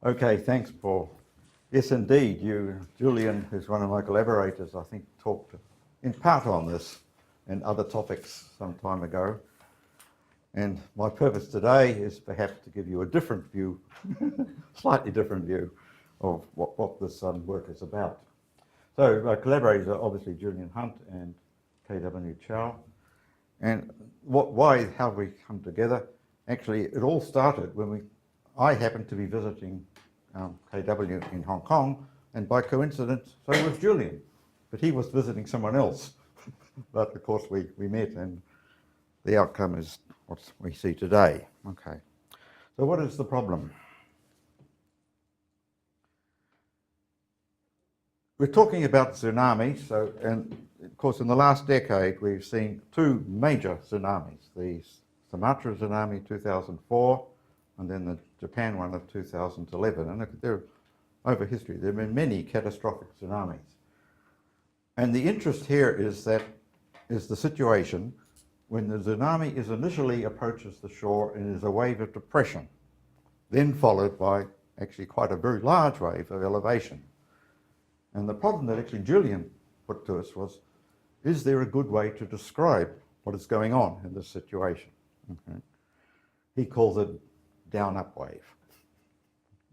Okay, thanks, Paul. Yes, indeed, Julian, who's one of my collaborators, I think talked in part on this and other topics some time ago. And my purpose today is perhaps to give you a different view, slightly different view of what this work is about. So my collaborators are obviously Julian Hunt and K.W. Chow. And how we come together? Actually, it all started when I happened to be visiting K.W. in Hong Kong, and by coincidence, so was Julian. But he was visiting someone else. But of course, we met, and the outcome is what we see today. Okay. So what is the problem? We're talking about tsunamis, and of course in the last decade we've seen two major tsunamis, the Sumatra tsunami 2004 and then the Japan one of 2011. And over history there have been many catastrophic tsunamis. And the interest here is the situation when the tsunami initially approaches the shore and is a wave of depression, then followed by actually quite a very large wave of elevation. And the problem that actually Julian put to us was, is there a good way to describe what is going on in this situation? Okay. He calls it down-up wave.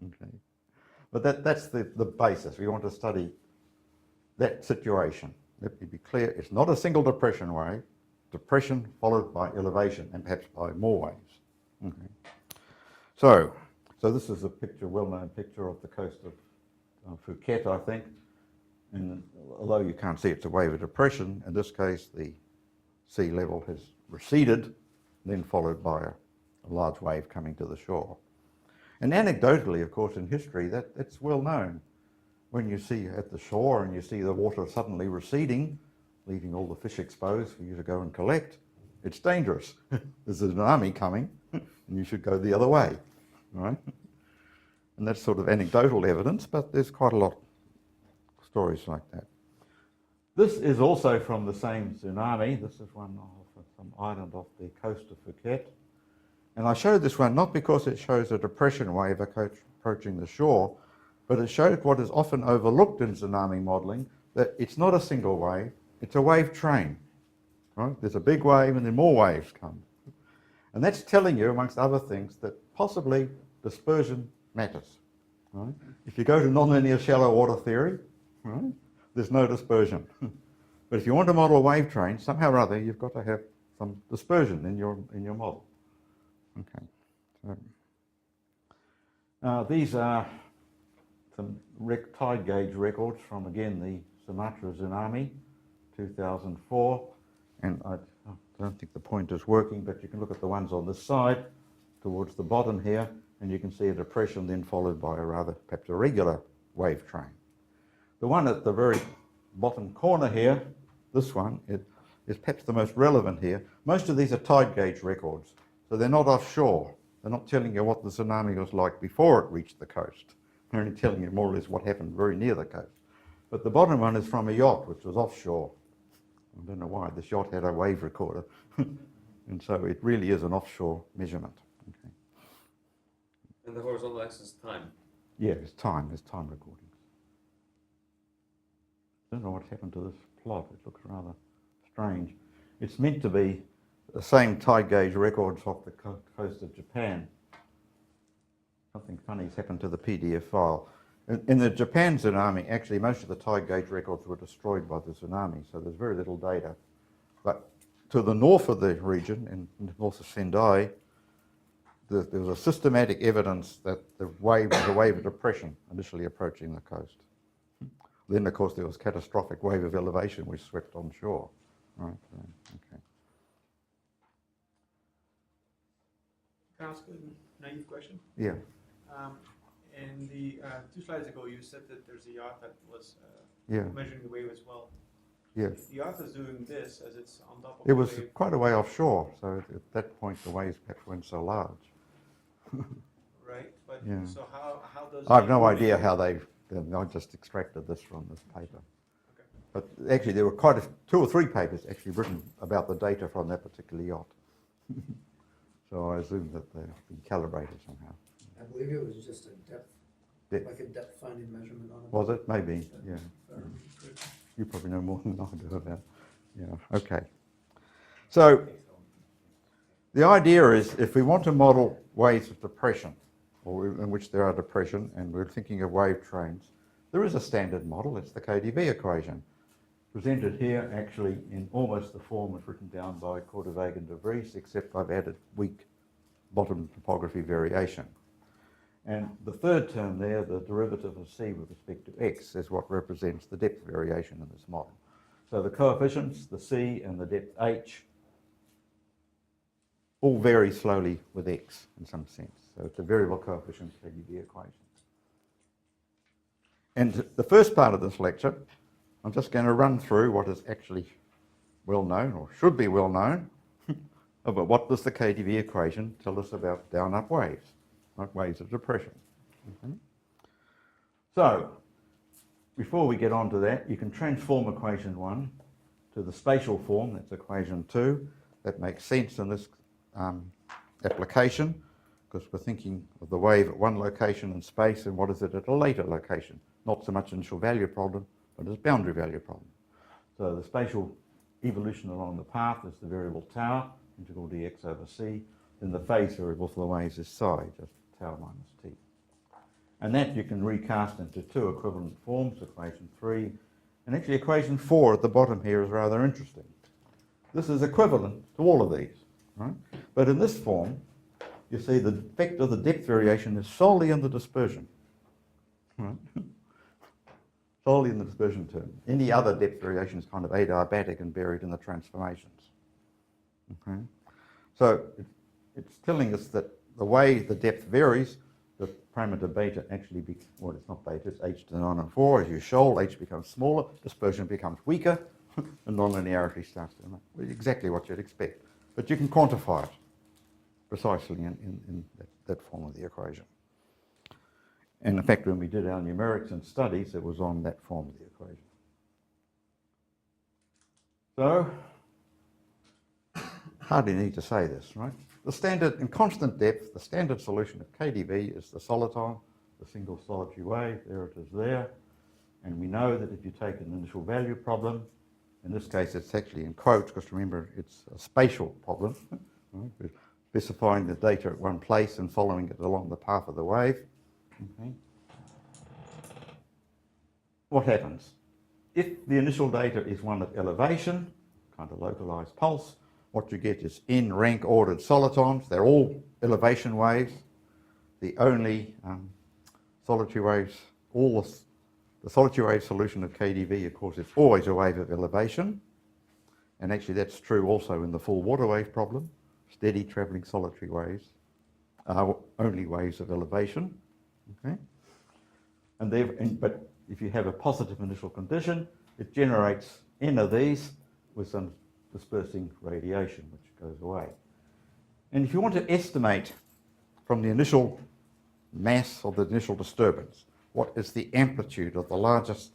Okay. But that's the basis. We want to study that situation. Let me be clear, it's not a single depression wave, depression followed by elevation and perhaps by more waves. Okay. So this is a picture, well-known picture of the coast of Phuket, I think. And although you can't see it's a wave of depression, in this case the sea level has receded, then followed by a large wave coming to the shore. And anecdotally, of course, in history, it's well known. When you see at the shore and you see the water suddenly receding, leaving all the fish exposed for you to go and collect, it's dangerous. There's a tsunami coming, and you should go the other way, right? And that's sort of anecdotal evidence, but there's quite a lot of stories like that. This is also from the same tsunami. This is one of some island off the coast of Phuket. And I showed this one not because it shows a depression wave approaching the shore, but it showed what is often overlooked in tsunami modelling, that it's not a single wave, it's a wave train. Right? There's a big wave and then more waves come. And that's telling you, amongst other things, that possibly dispersion matters. Right? If you go to nonlinear shallow water theory, right, there's no dispersion. But if you want to model a wave train, somehow or other you've got to have some dispersion in your model. Okay. So, these are some tide gauge records from, again, the Sumatra tsunami, 2004. And I don't think the pointer's working, but you can look at the ones on this side towards the bottom here, and you can see a depression then followed by a rather, perhaps a regular wave train. The one at the very bottom corner here, this one, is perhaps the most relevant here. Most of these are tide gauge records, so they're not offshore. They're not telling you what the tsunami was like before it reached the coast. They're only telling you more or less what happened very near the coast. But the bottom one is from a yacht, which was offshore. I don't know why. This yacht had a wave recorder. And so it really is an offshore measurement. Okay. And the horizontal axis is time? Yeah, it's time. There's time recordings. I don't know what's happened to this plot. It looks rather strange. It's meant to be the same tide gauge records off the coast of Japan. Something funny's happened to the PDF file. In the Japan tsunami, actually most of the tide gauge records were destroyed by the tsunami, so there's very little data. But to the north of the region, in north of Sendai, there was a systematic evidence that the wave was a wave of depression initially approaching the coast. Then, of course, there was catastrophic wave of elevation which swept on shore. Right. Okay. Can I ask a naive question? Yeah. In the 2 slides ago, you said that there's a yacht that was measuring the wave as well. Yes. If the yacht is doing this as it's on top of It was the wave, quite a way offshore, so at that point the waves perhaps weren't so large. right? But Yeah. so how does I have the no moving- idea how I just extracted this from this paper. Okay. But actually there were 2 or 3 papers actually written about the data from that particular yacht. So I assume that they've been calibrated somehow. I believe it was just a depth depth. Like a depth finding measurement on it. Was it? Maybe, yeah. Very good. You probably know more than I do about. Yeah, okay. So the idea is if we want to model waves of depression, or in which there are depression, and we're thinking of wave trains, there is a standard model. It's the KdV equation, presented here actually in almost the form as written down by Korteweg and de Vries, except I've added weak bottom topography variation. And the third term there, the derivative of c with respect to x, is what represents the depth variation in this model. So the coefficients, the c and the depth h, all vary slowly with x in some sense. So it's a variable coefficient KdV equation. And the first part of this lecture, I'm just going to run through what is actually well known, or should be well known, about what does the KdV equation tell us about down-up waves, like waves of depression. Okay. So, before we get on to that, you can transform equation 1 to the spatial form, that's equation 2. That makes sense in this application, because we're thinking of the wave at one location in space and what is it at a later location. Not so much initial value problem, but as boundary value problem. So the spatial evolution along the path is the variable tau, integral dx over c. Then the phase variable for the waves is psi, just tau minus t. And that you can recast into two equivalent forms, equation 3. And actually equation 4 at the bottom here is rather interesting. This is equivalent to all of these, right? But in this form, you see the effect of the depth variation is solely in the dispersion, right? Solely in the dispersion term. Any other depth variation is kind of adiabatic and buried in the transformations. Okay? So it's telling us that the way the depth varies, the parameter beta actually, well, it's not beta, it's h to the 9 and 4. As you shoal, h becomes smaller, dispersion becomes weaker, and nonlinearity starts to emerge. Exactly what you'd expect. But you can quantify it precisely in that form of the equation. And in fact, when we did our numerics and studies, it was on that form of the equation. So, hardly need to say this, right? The standard, in constant depth, the standard solution of KdV is the soliton, the single solitary wave. There it is there. And we know that if you take an initial value problem, in this case it's actually in quotes, because remember it's a spatial problem, right? We're specifying the data at one place and following it along the path of the wave. Okay. What happens? If the initial data is one of elevation, kind of localized pulse, what you get is n rank ordered solitons. They're all elevation waves. The only solitary waves, the solitary wave solution of KdV, of course, is always a wave of elevation. And actually that's true also in the full water wave problem. Steady travelling solitary waves are only waves of elevation. Okay? But if you have a positive initial condition, it generates n of these with some dispersing radiation, which goes away. And if you want to estimate from the initial mass of the initial disturbance, what is the amplitude of the largest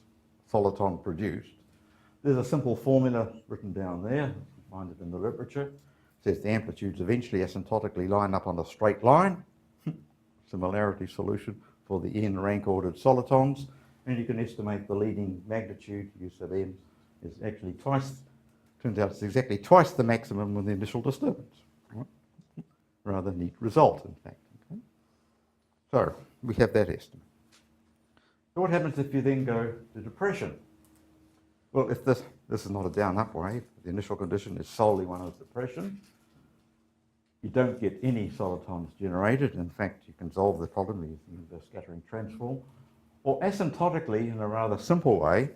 soliton produced, there's a simple formula written down there. You find it in the literature. It says the amplitudes eventually asymptotically line up on a straight line. Similarity solution for the n rank ordered solitons. And you can estimate the leading magnitude, u sub n, is actually twice, turns out it's exactly twice the maximum with the initial disturbance. Right? Rather neat result, in fact. Okay? So we have that estimate. So what happens if you then go to depression? Well, if this is not a down-up wave, the initial condition is solely one of depression, you don't get any solitons generated. In fact, you can solve the problem using the scattering transform. Or asymptotically, in a rather simple way,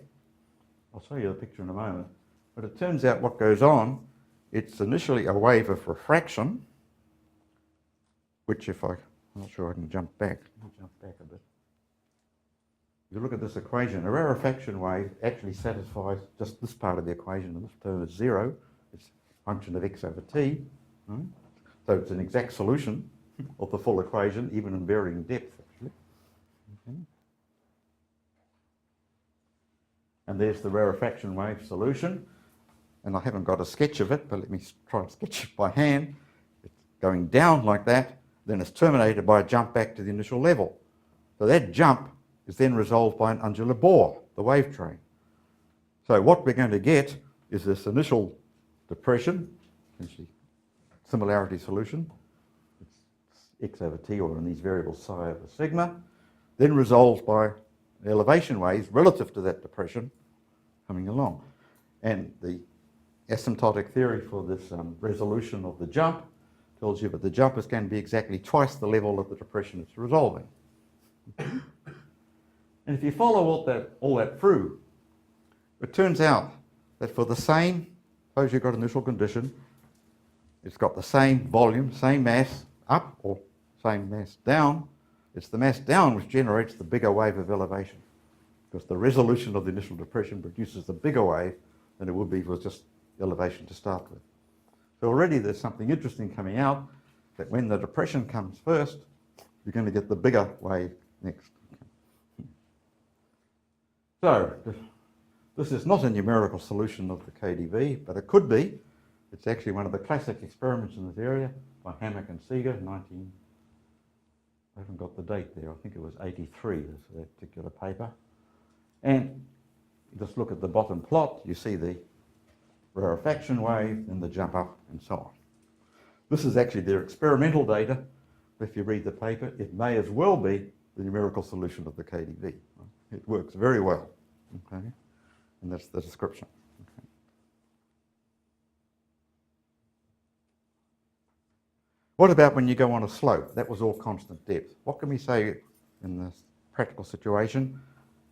I'll show you the picture in a moment, but it turns out what goes on, it's initially a wave of refraction, which I'm not sure I can jump back. Let me jump back a bit. If you look at this equation, a rarefaction wave actually satisfies just this part of the equation, and this term is 0. It's a function of x over t. Right? So it's an exact solution of the full equation, even in varying depth, actually. Okay. And there's the rarefaction wave solution. And I haven't got a sketch of it, but let me try and sketch it by hand. It's going down like that, then it's terminated by a jump back to the initial level. So that jump is then resolved by an undulate bore, the wave train. So what we're going to get is this initial depression, essentially similarity solution, it's x over t, or in these variables psi over sigma, then resolved by elevation waves relative to that depression coming along. And the asymptotic theory for this resolution of the jump tells you that the jump is going to be exactly twice the level of the depression it's resolving. And if you follow all that through, it turns out that for the same, suppose you've got an initial condition, it's got the same volume, same mass up, or same mass down, it's the mass down which generates the bigger wave of elevation, because the resolution of the initial depression produces the bigger wave than it would be with just elevation to start with. So already there's something interesting coming out, that when the depression comes first, you're going to get the bigger wave next. So this is not a numerical solution of the KDV, but it could be. It's actually one of the classic experiments in this area by Hammack and Seeger, I haven't got the date there, I think it was 83, that particular paper. And just look at the bottom plot, you see the rarefaction wave, and the jump up, and so on. This is actually their experimental data. If you read the paper, it may as well be the numerical solution of the KDV. It works very well, okay? And that's the description. Okay. What about when you go on a slope? That was all constant depth. What can we say in this practical situation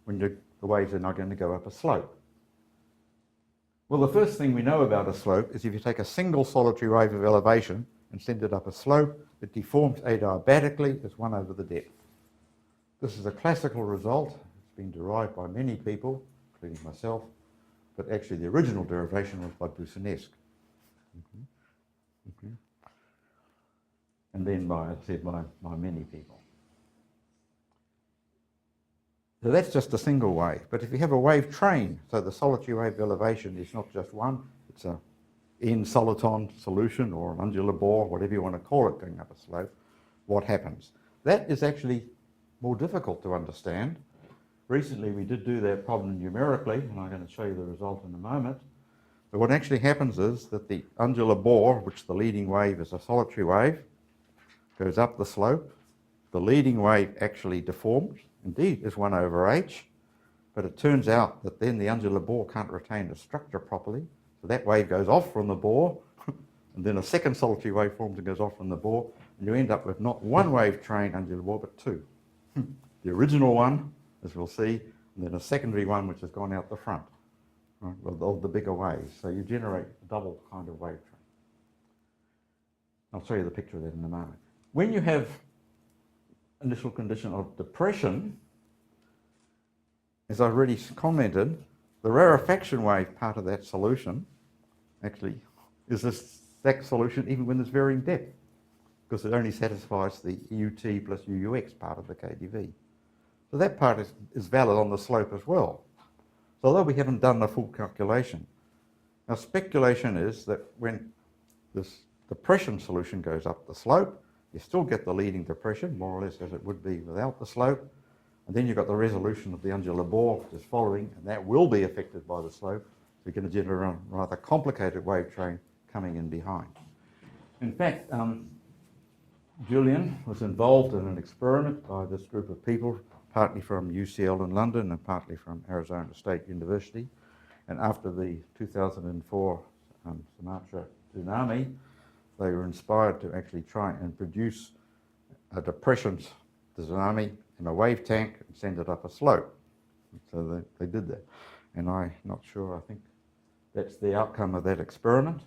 when the waves are not going to go up a slope? Well, the first thing we know about a slope is if you take a single solitary wave of elevation and send it up a slope, it deforms adiabatically as 1 over the depth. This is a classical result. It's been derived by many people, including myself, but actually the original derivation was by Boussinesq. And then by, as I said, by many people. So that's just a single wave. But if you have a wave train, so the solitary wave elevation is not just one, it's a n-soliton solution or an undulate bore, whatever you want to call it, going up a slope, what happens? That is actually more difficult to understand. Recently we did do that problem numerically, and I'm going to show you the result in a moment. But what actually happens is that the undulate bore, which the leading wave is a solitary wave, goes up the slope. The leading wave actually deforms, indeed is 1 over h, but it turns out that then the undulate bore can't retain the structure properly, so that wave goes off from the bore, and then a second solitary wave forms and goes off from the bore, and you end up with not one wave train undulate bore, but two. The original one, as we'll see, and then a secondary one which has gone out the front, right, of the bigger waves. So you generate a double kind of wave train. I'll show you the picture of that in a moment. When you have initial condition of depression, as I've already commented, the rarefaction wave part of that solution actually is the exact solution even when there's varying depth, because it only satisfies the UT plus UUX part of the KDV. So that part is valid on the slope as well. So although we haven't done the full calculation, our speculation is that when this depression solution goes up the slope, you still get the leading depression, more or less as it would be without the slope, and then you've got the resolution of the undulate bore which is following, and that will be affected by the slope, so you're going to generate a rather complicated wave train coming in behind. In fact, Julian was involved in an experiment by this group of people, partly from UCL in London and partly from Arizona State University, and after the 2004 Sumatra tsunami, they were inspired to actually try and produce a depression tsunami in a wave tank and send it up a slope. So they did that. And I'm not sure, I think that's the outcome of that experiment.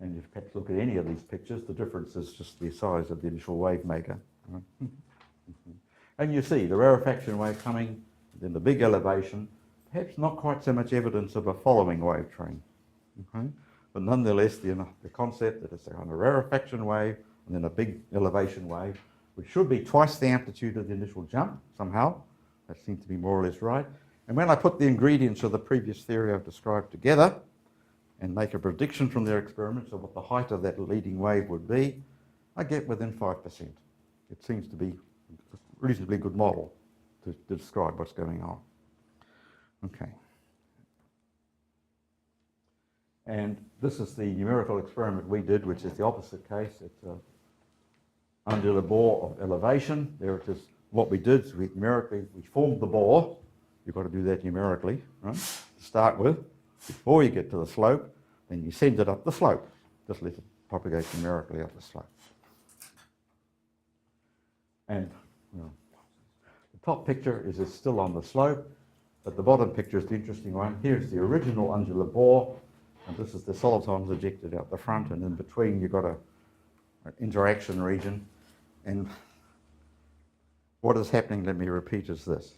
And if you perhaps look at any of these pictures, the difference is just the size of the initial wave maker. And you see the rarefaction wave coming, then the big elevation, perhaps not quite so much evidence of a following wave train. Okay? But nonetheless, the concept that it's a kind of rarefaction wave and then a big elevation wave, which should be twice the amplitude of the initial jump somehow. That seems to be more or less right. And when I put the ingredients of the previous theory I've described together and make a prediction from their experiments of what the height of that leading wave would be, I get within 5%. It seems to be reasonably good model to describe what's going on. Okay. And this is the numerical experiment we did, which is the opposite case. It's a under the bore of elevation. There it is. What we did is we formed the bore. You've got to do that numerically, right? To start with, before you get to the slope, then you send it up the slope. Just let it propagate numerically up the slope. And the top picture is it's still on the slope, but the bottom picture is the interesting one. Here's the original undulate bore, and this is the solitons ejected out the front, and in between you've got an interaction region. And what is happening, let me repeat, is this.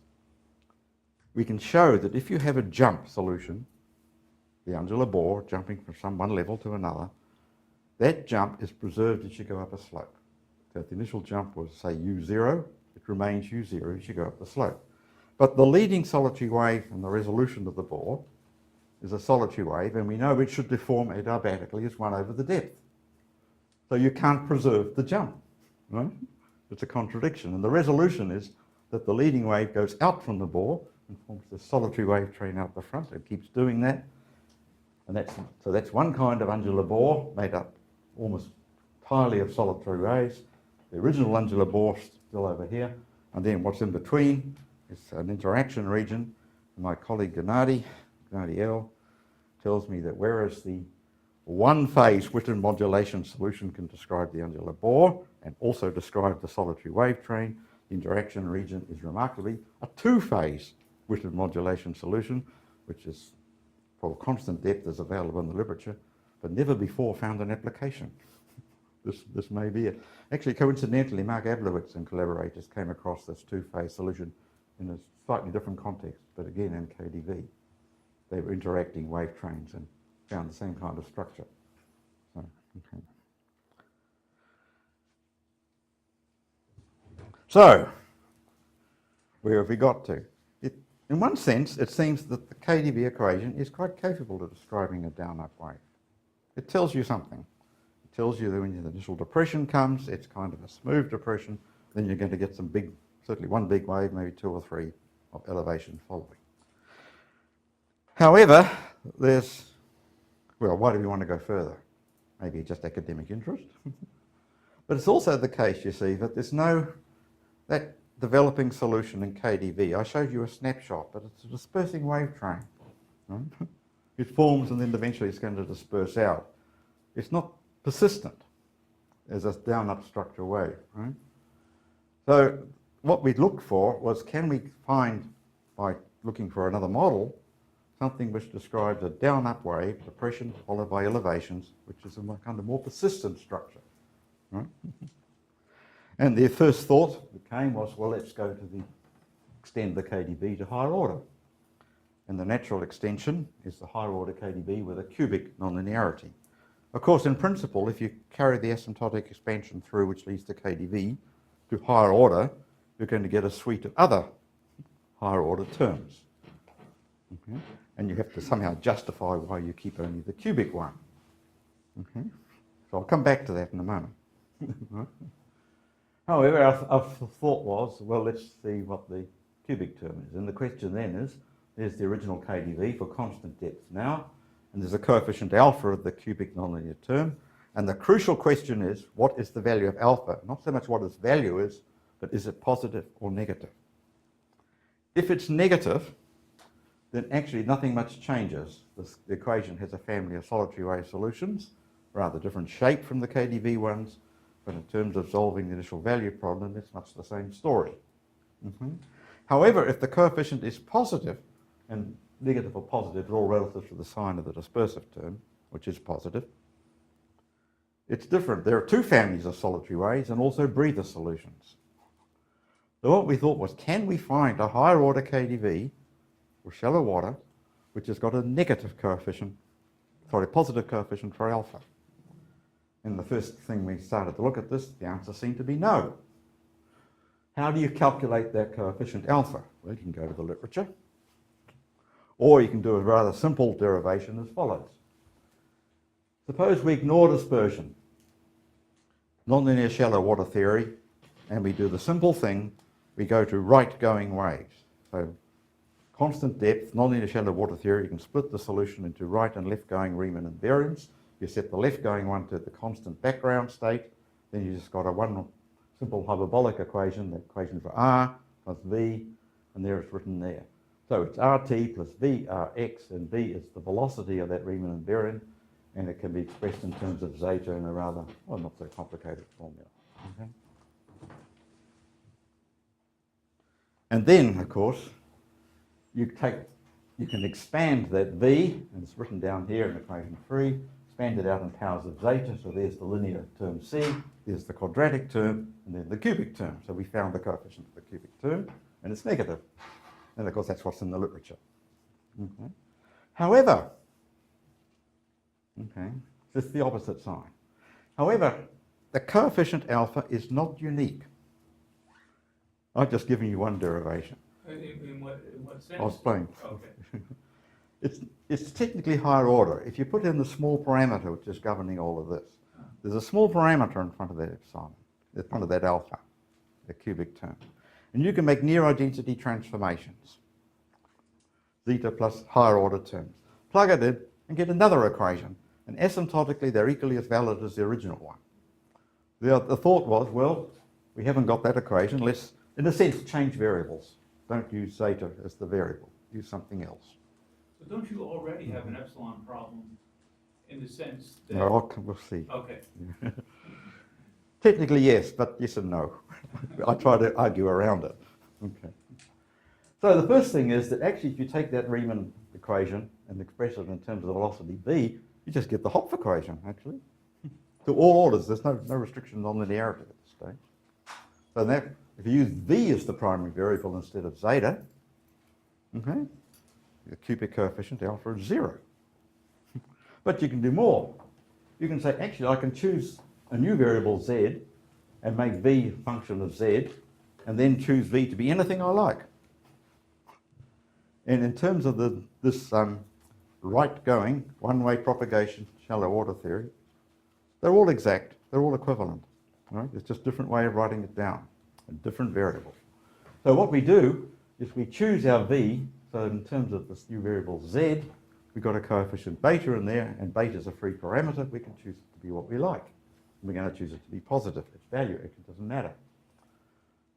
We can show that if you have a jump solution, the undulate bore jumping from one level to another, that jump is preserved as you go up a slope. So if the initial jump was, say, u0, it remains u0 as you go up the slope. But the leading solitary wave and the resolution of the bore is a solitary wave, and we know it should deform adiabatically as 1 over the depth. So you can't preserve the jump, right? It's a contradiction. And the resolution is that the leading wave goes out from the bore and forms the solitary wave train out the front. It keeps doing that. And that's one kind of undulate bore made up almost entirely of solitary waves. The original undulate bore still over here. And then what's in between is an interaction region. And my colleague Gennady L, tells me that whereas the one-phase Witten modulation solution can describe the undulate bore and also describe the solitary wave train, the interaction region is remarkably a two-phase Witten modulation solution, which is for constant depth is available in the literature, but never before found an application. This may be it. Actually, coincidentally, Mark Ablowitz and collaborators came across this two-phase solution in a slightly different context, but again in KDV. They were interacting wave trains and found the same kind of structure. So, okay. So, where have we got to? In one sense, it seems that the KdV equation is quite capable of describing a down-up wave. It tells you something. It tells you that when the initial depression comes, it's kind of a smooth depression, then you're going to get some big, certainly one big wave, maybe two or three of elevation following. However, why do we want to go further? Maybe just academic interest. But it's also the case, you see, that there's that developing solution in KdV. I showed you a snapshot, but it's a dispersing wave train. Right? It forms and then eventually it's going to disperse out. It's not persistent as a down-up structure wave. Right? So what we looked for was, can we find, by looking for another model, something which describes a down-up wave, depression followed by elevations, which is a kind of more persistent structure. Right? And their first thought that came was, well, let's go to extend the KdV to higher order. And the natural extension is the higher order KdV with a cubic nonlinearity. Of course, in principle, if you carry the asymptotic expansion through, which leads to KdV, to higher order, you're going to get a suite of other higher order terms. Okay? And you have to somehow justify why you keep only the cubic one. Okay? So I'll come back to that in a moment. However, our thought was, well, let's see what the cubic term is. And the question then is, there's the original KdV for constant depth now, and there's a coefficient alpha of the cubic nonlinear term. And the crucial question is, what is the value of alpha? Not so much what its value is, but is it positive or negative? If it's negative, then actually nothing much changes. The equation has a family of solitary wave solutions, rather different shape from the KdV ones, but in terms of solving the initial value problem, it's much the same story. However, if the coefficient is positive, and negative or positive are all relative to the sign of the dispersive term, which is positive, it's different. There are two families of solitary waves and also breather solutions. So what we thought was, can we find a higher order KdV or shallow water which has got a positive coefficient for alpha? And the first thing we started to look at this, the answer seemed to be no. How do you calculate that coefficient alpha? Well, you can go to the literature, or you can do a rather simple derivation as follows. Suppose we ignore dispersion, nonlinear shallow water theory, and we do the simple thing we go to right-going waves. So constant depth, nonlinear shallow water theory, you can split the solution into right and left-going Riemann invariants. You set the left-going one to the constant background state, then you just got a one simple hyperbolic equation, the equation for R plus V, and there it's written there. So it's RT plus VRX, and V is the velocity of that Riemann invariant, and it can be expressed in terms of zeta in a rather, well, not so complicated formula. Okay. And then, of course, you can expand that V, and it's written down here in equation 3, expand it out in powers of zeta, so there's the linear term C, there's the quadratic term, and then the cubic term. So we found the coefficient of the cubic term, and it's negative. And of course that's what's in the literature. Okay. However, okay, this is the opposite sign. However, the coefficient alpha is not unique. I've just given you one derivation. In what sense? I'll explain. Okay. It's technically higher order. If you put in the small parameter which is governing all of this, there's a small parameter in front of that epsilon, in front of that alpha, the cubic term. And you can make near identity transformations, zeta plus higher order terms. Plug it in and get another equation. And asymptotically, they're equally as valid as the original one. The thought was, well, we haven't got that equation. Let's, in a sense, change variables. Don't use zeta as the variable. Use something else. So don't you already have an epsilon problem in the sense that... No, we'll see. Okay. Technically, yes, but yes and no. I try to argue around it. Okay. So the first thing is that actually if you take that Riemann equation and express it in terms of the velocity v, you just get the Hopf equation, actually. To all orders, there's no restriction on linearity at this stage. So that, if you use v as the primary variable instead of zeta, okay, the cubic coefficient alpha is 0. But you can do more. You can say, actually, I can choose a new variable z and make v a function of z, and then choose v to be anything I like. And in terms of this right-going, one-way propagation, shallow water theory, they're all exact, they're all equivalent. Right? It's just a different way of writing it down, a different variable. So what we do is we choose our v, so in terms of this new variable z, we've got a coefficient beta in there, and beta is a free parameter. We can choose it to be what we like. We're going to choose it to be positive. Its value, it doesn't matter.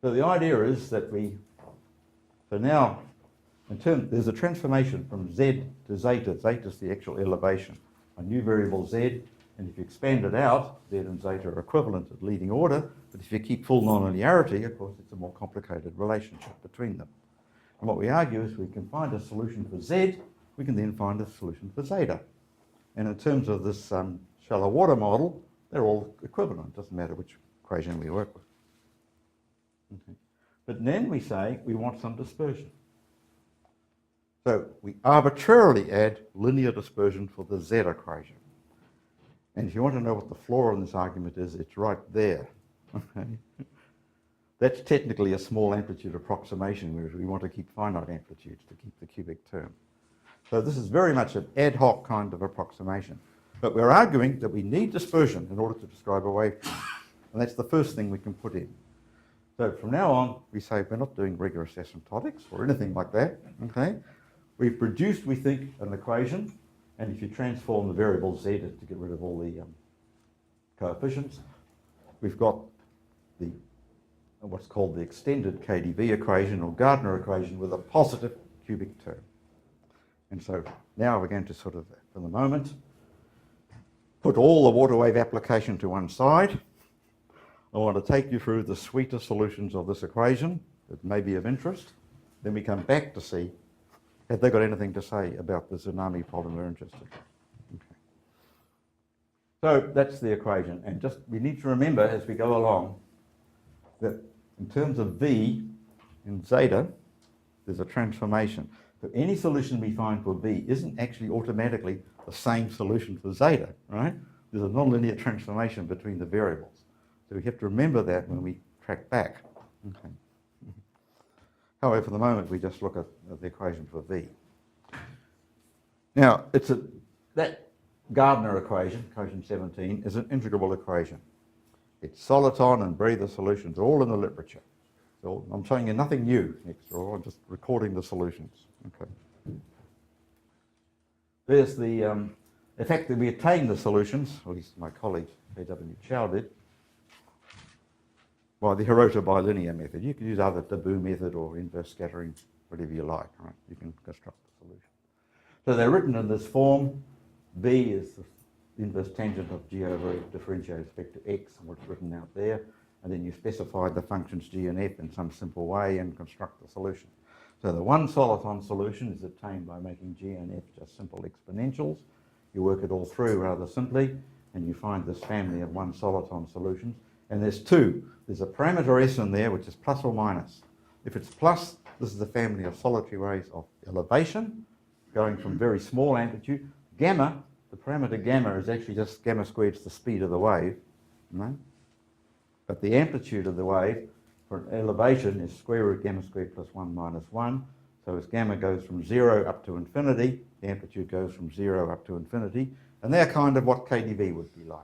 So the idea is that so now, there's a transformation from z to zeta. Zeta is the actual elevation. A new variable z, and if you expand it out, z and zeta are equivalent at leading order, but if you keep full nonlinearity, of course, it's a more complicated relationship between them. And what we argue is we can find a solution for z, we can then find a solution for zeta. And in terms of this shallow water model, they're all equivalent. It doesn't matter which equation we work with. Okay. But then we say we want some dispersion. So we arbitrarily add linear dispersion for the z equation. And if you want to know what the flaw in this argument is, it's right there. Okay. That's technically a small amplitude approximation, whereas we want to keep finite amplitudes to keep the cubic term. So this is very much an ad hoc kind of approximation. But we're arguing that we need dispersion in order to describe a waveform. And that's the first thing we can put in. So from now on, we say we're not doing rigorous asymptotics or anything like that. Okay? We've produced, we think, an equation. And if you transform the variable z to get rid of all the coefficients, we've got what's called the extended KdV equation or Gardner equation with a positive cubic term. And so now we're going to sort of, for the moment, put all the water wave application to one side. I want to take you through the sweeter solutions of this equation that may be of interest. Then we come back to see, have they got anything to say about the tsunami problem we're interested in? Okay. So that's the equation. And just, we need to remember as we go along that in terms of v in zeta, there's a transformation. So any solution we find for v isn't actually automatically the same solution for zeta, right? There's a nonlinear transformation between the variables. So we have to remember that when we track back. Okay. However, for the moment, we just look at the equation for v. Now, that Gardner equation, equation 17, is an integrable equation. Its soliton and breather solutions are all in the literature. So I'm showing you nothing new next door, I'm just recording the solutions. Okay. There's the fact that we attained the solutions, or at least my colleague A.W. Chow did, by the Hirota bilinear method. You can use either Taboo method or inverse scattering, whatever you like, right? You can construct the solution. So they're written in this form. B is the inverse tangent of G over differentiated vector X, and what's written out there. And then you specify the functions G and F in some simple way and construct the solution. So the one soliton solution is obtained by making G and F just simple exponentials. You work it all through rather simply, and you find this family of one soliton solutions. And there's two. There's a parameter S in there, which is plus or minus. If it's plus, this is the family of solitary waves of elevation, going from very small amplitude. Gamma, the parameter gamma is actually just gamma squared to the speed of the wave. Right? But the amplitude of the wave for an elevation is square root gamma squared plus 1 minus 1. So as gamma goes from 0 up to infinity, the amplitude goes from 0 up to infinity. And they're kind of what KdV would be like.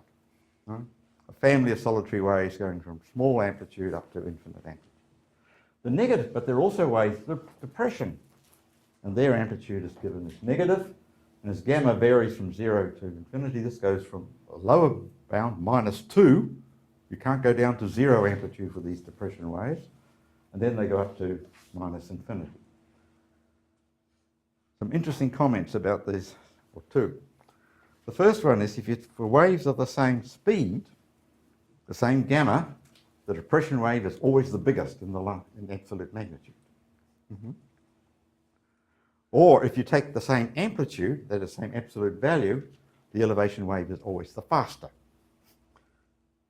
Right? A family of solitary waves going from small amplitude up to infinite amplitude. The negative, but they're also waves of depression. And their amplitude is given as negative. And as gamma varies from 0 to infinity, this goes from a lower bound, minus 2. You can't go down to 0 amplitude for these depression waves. And then they go up to minus infinity. Some interesting comments about these, or two. The first one is for waves of the same speed, the same gamma, the depression wave is always the biggest in absolute magnitude. Mm-hmm. Or if you take the same amplitude, that is same absolute value, the elevation wave is always the faster.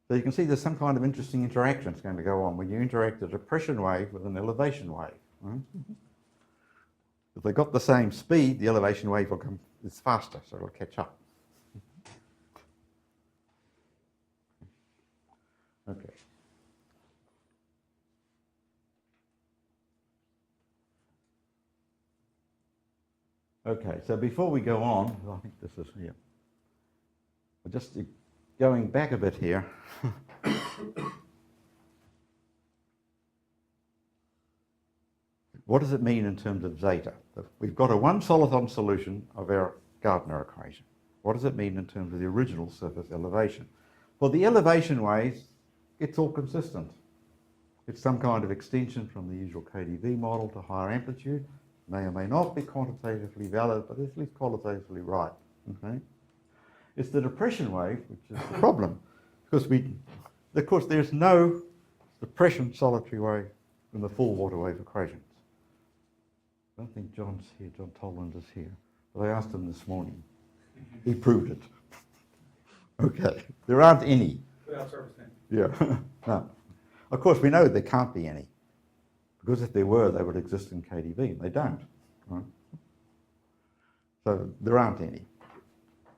So you can see there's some kind of interesting interaction that's going to go on when you interact a depression wave with an elevation wave. Right? If they've got the same speed, the elevation wave will come, it's faster, so it'll catch up. Okay. Okay, so before we go on, I think this is here. Just going back a bit here. What does it mean in terms of zeta? We've got a one soliton solution of our Gardner equation. What does it mean in terms of the original surface elevation? For the elevation waves, it's all consistent. It's some kind of extension from the usual KdV model to higher amplitude. May or may not be quantitatively valid, but it's at least qualitatively right. Okay? It's the depression wave which is the problem, because of course, there's no depression solitary wave in the full water wave equations. I don't think John's here, John Toland is here, but I asked him this morning. He proved it. Okay, there aren't any. Without surface tension. Yeah, no. Of course, we know there can't be any, because if there were, they would exist in KdV, and they don't. Right? So there aren't any.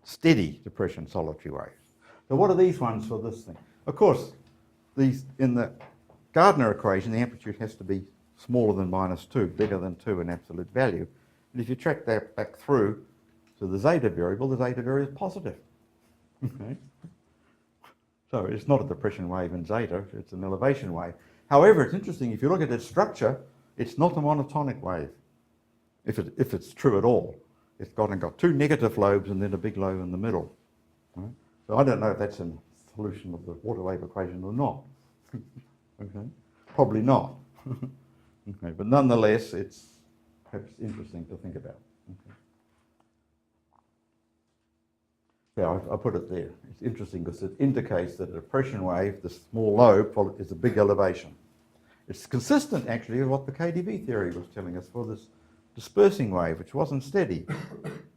Steady depression solitary waves. So what are these ones for this thing? Of course, these in the Gardner equation, the amplitude has to be smaller than minus 2, bigger than 2 in absolute value. And if you track that back through to the zeta variable is positive. Okay? So it's not a depression wave in zeta, it's an elevation wave. However, it's interesting, if you look at its structure, it's not a monotonic wave, if it's true at all. It's got two negative lobes and then a big lobe in the middle. Right? So I don't know if that's a solution of the water wave equation or not. Okay? Probably not. Okay, but nonetheless, it's perhaps interesting to think about. Okay. Yeah, I put it there. It's interesting because it indicates that a depression wave, the small lobe, is a big elevation. It's consistent, actually, with what the KdV theory was telling us for this dispersing wave, which wasn't steady.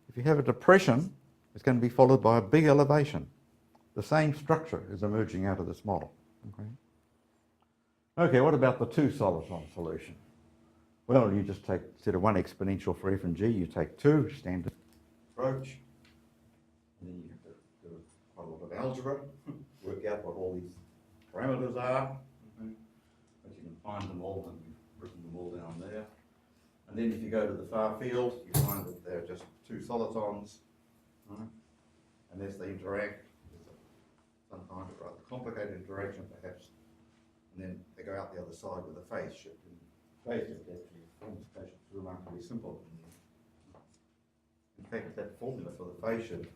If you have a depression, it's going to be followed by a big elevation. The same structure is emerging out of this model. Okay, okay, what about the two soliton solution? Well, you just take, instead of one exponential for f and g, you take two, standard approach. And then you have to do quite a lot of algebra, work out what all these parameters are. Okay. But you can find them all, and we've written them all down there. And then if you go to the far field, you find that they're just two solitons. Right? And as they interact, there's some kind of rather complicated interaction perhaps. And then they go go out the other side with a phase shift. And phase shift actually forms phase shift remarkably simple. In fact, that formula for the phase shift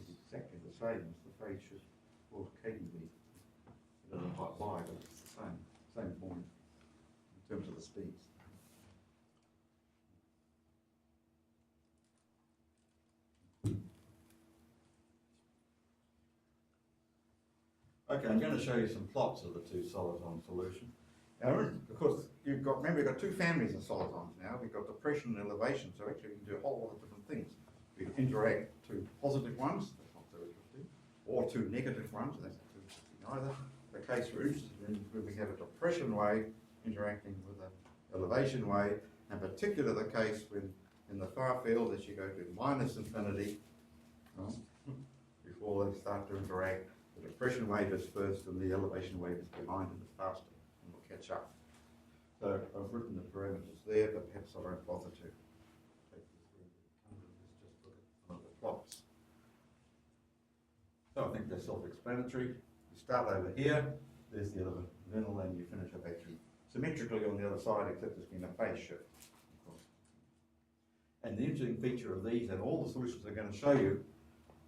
is exactly the same as the phase shift for KDV. It doesn't quite lie, but it's the same formula in terms of the speeds. Okay, I'm going to show you some plots of the two soliton solutions. Now, of course, remember, you've got two families of solitons now. We've got depression and elevation, so actually we can do a whole lot of different things. We can interact two positive ones, that's not so interesting, or two negative ones, that's not so interesting either. The case we're interested in is when we have a depression wave interacting with an elevation wave, in particular the case when in the far field as you go to minus infinity, before they start to interact, the depression wave is first and the elevation wave is behind and it's faster, and we'll catch up. So I've written the parameters there, but perhaps I won't bother to take this further. Let's just look at one of the plots. So I think they're self-explanatory. You start over here, there's the other middle, and you finish up actually symmetrically on the other side, except there's been a phase shift, of course. And the interesting feature of these, and all the solutions I'm going to show you,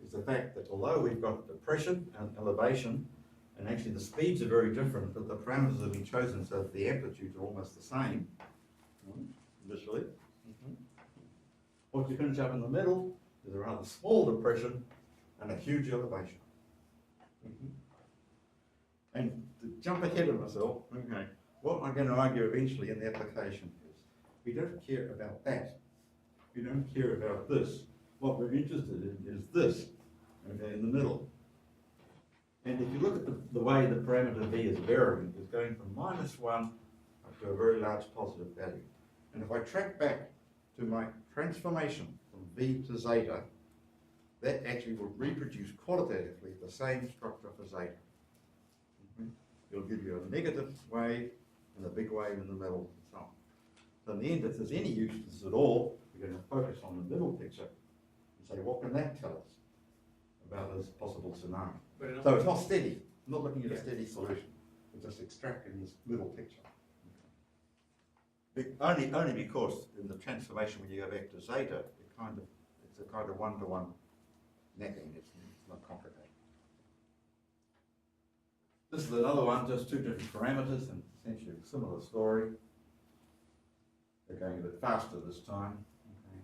is the fact that although we've got depression and elevation, and actually the speeds are very different, but the parameters have been chosen so that the amplitudes are almost the same, initially. What you finish up in the middle is a rather small depression and a huge elevation. And to jump ahead of myself, okay, what I'm going to argue eventually in the application is we don't care about that. We don't care about this. What we're interested in is this, okay, in the middle. And if you look at the way the parameter v is varying, it's going from -1 up to a very large positive value. And if I track back to my transformation from v to zeta, that actually will reproduce qualitatively the same structure for zeta. It'll give you a negative wave and a big wave in the middle and so on. So in the end, if there's any use to this at all, we're going to focus on the middle picture and say, what can that tell us about this possible tsunami? So it's not steady. I'm not looking at a steady solution. We're just extracting this middle picture. Only because in the transformation when you go back to zeta, it's a kind of one-to-one mapping. It's not complicated. This is another one, just two different parameters and essentially a similar story. They're going a bit faster this time. Okay.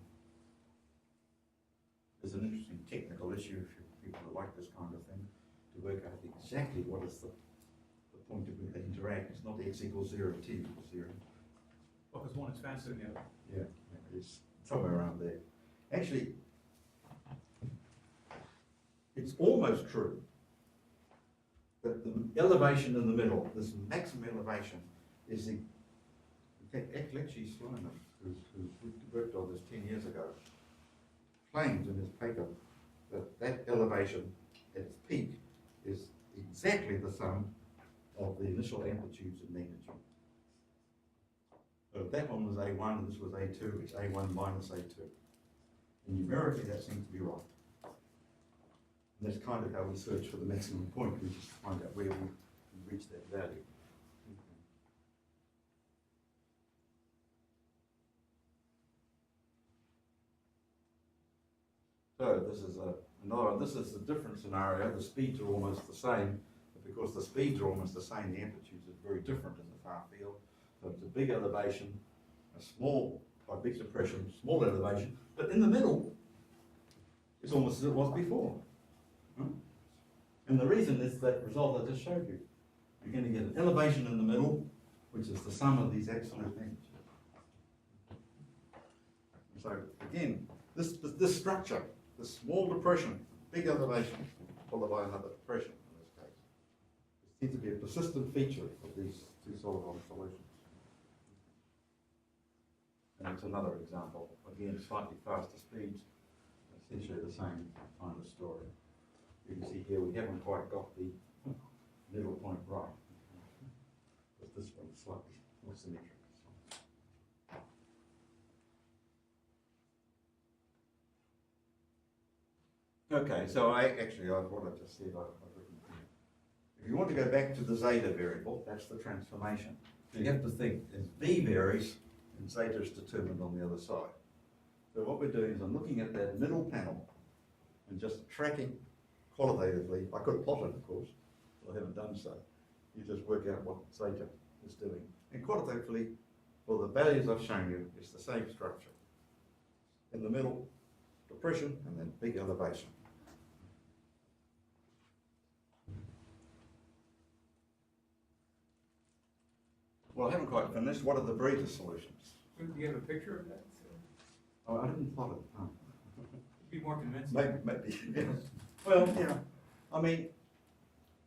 There's an interesting technical issue for people who like this kind of thing to work out exactly what is the point at which they interact. It's not x equals 0, t equals 0. Well, because one is faster than the other. Yeah, it's somewhere around there. Actually, it's almost true that the elevation in the middle, this maximum elevation, is in fact, actually Slimer, who worked on this 10 years ago, claims in his paper that elevation at its peak is exactly the sum of the initial amplitudes and magnitude. So if that one was A1 and this was A2, it's A1 minus A2. And numerically that seems to be right. And that's kind of how we search for the maximum point. We just find out where we reach that value. So this is another one. This is a different scenario. The speeds are almost the same, but because the speeds are almost the same, the amplitudes are very different in the far field. So it's a big elevation, a small, quite big depression, small elevation, but in the middle, it's almost as it was before. And the reason is that result I just showed you. You're going to get an elevation in the middle, which is the sum of these absolute magnitudes. So again, this structure, this small depression, big elevation, followed by another depression in this case, seems to be a persistent feature of these two soliton solutions. And it's another example, again, slightly faster speeds, essentially the same kind of story. You can see here we haven't quite got the middle point right, but this one's slightly more symmetric. Okay, so what I just said, I've written here. If you want to go back to the zeta variable, that's the transformation. So you have to think as v varies and zeta is determined on the other side. So what we're doing is I'm looking at that middle panel and just tracking qualitatively. I could plot it, of course, but I haven't done so. You just work out what zeta is doing. And qualitatively, well, the values I've shown you is the same structure. In the middle, depression, and then big elevation. Well, I haven't quite finished. What are the breather solutions? Do you have a picture of that? Oh, I didn't plot it. Oh. It'd be more convincing. Maybe, yes. Well, yeah. I mean,